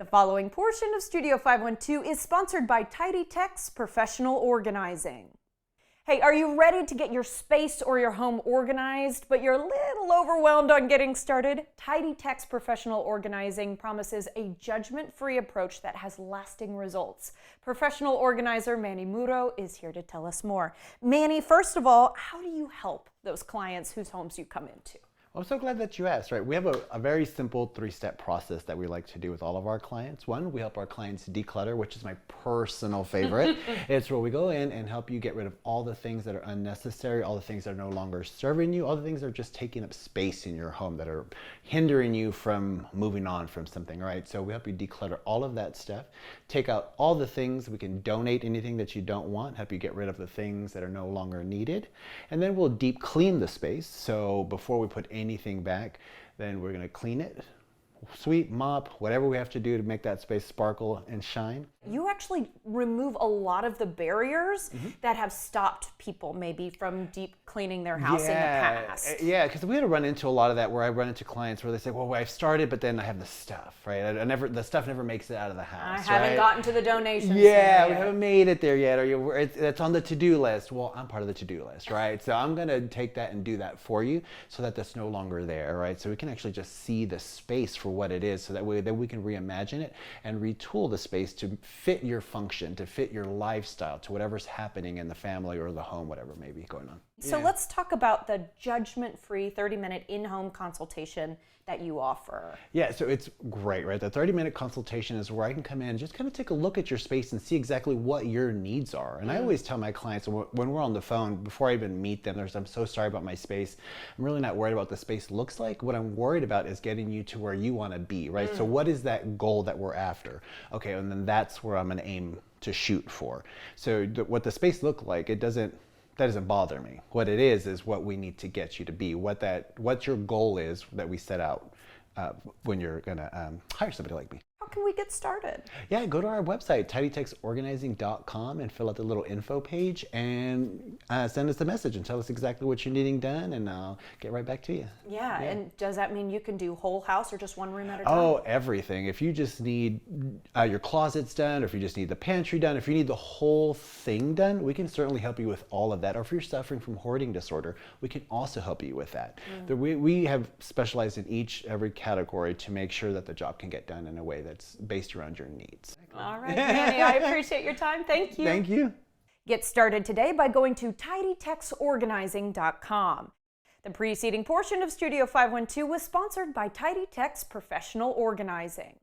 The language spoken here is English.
The following portion of Studio 512 is sponsored by Tidy Tech's Professional Organizing. Hey, are you ready to get your space or your home organized, but you're a little overwhelmed on getting started? Tidy Tech's Professional Organizing promises a judgment-free approach that has lasting results. Professional organizer Manny Muro is here to tell us more. Manny, first of all, how do you help those clients whose homes you come into? I'm so glad that you asked, right? We have a very simple three-step process that we like to do with all of our clients. One, we help our clients declutter, which is my personal favorite. It's where we go in and help you get rid of all the things that are unnecessary, all the things that are no longer serving you, all the things that are just taking up space in your home that are hindering you from moving on from something, right? So we help you declutter all of that stuff, take out all the things. We can donate anything that you don't want, help you get rid of the things that are no longer needed. And then we'll deep clean the space. So before we put anything back, then we're going to clean it, sweep, mop, whatever we have to do to make that space sparkle and shine. You actually remove a lot of the barriers that have stopped people maybe from deep cleaning their house in the past. Yeah, because we had to run into a lot of that where I run into clients where they say, well, I've started, but then I have the stuff, right? The stuff never makes it out of the house. I haven't gotten to the donations. Yeah, we haven't made it there yet, or it's on the to-do list. Well, I'm part of the to-do list, right? So I'm going to take that and do that for you so that that's no longer there, right? So we can actually just see the space for what it is, so that way then we can reimagine it and retool the space to fit your function, to fit your lifestyle, to whatever's happening in the family or the home, whatever may be going on. So let's talk about the judgment-free 30-minute in-home consultation that you offer. Yeah, so it's great, right? The 30-minute consultation is where I can come in and just kind of take a look at your space and see exactly what your needs are. And I always tell my clients when we're on the phone, before I even meet them, I'm so sorry about my space. I'm really not worried about what the space looks like. What I'm worried about is getting you to where you want to be, right? So what is that goal that we're after? Okay, and then that's where I'm going to aim to shoot for. So what the space look like, that doesn't bother me. What it is what we need to get you to be, what your goal is that we set out when you're gonna hire somebody like me. How can we get started? Yeah, go to our website, tidytechsorganizing.com, and fill out the little info page and send us a message and tell us exactly what you're needing done, and I'll get right back to you. Yeah, and does that mean you can do whole house or just one room at a time? Oh, everything. If you just need your closets done, or if you just need the pantry done, if you need the whole thing done, we can certainly help you with all of that. Or if you're suffering from hoarding disorder, we can also help you with that. We have specialized in every category to make sure that the job can get done in a way that's based around your needs. All right, Manny, I appreciate your time. Thank you. Thank you. Get started today by going to tidytechsorganizing.com. The preceding portion of Studio 512 was sponsored by Tidy Tech's Professional Organizing.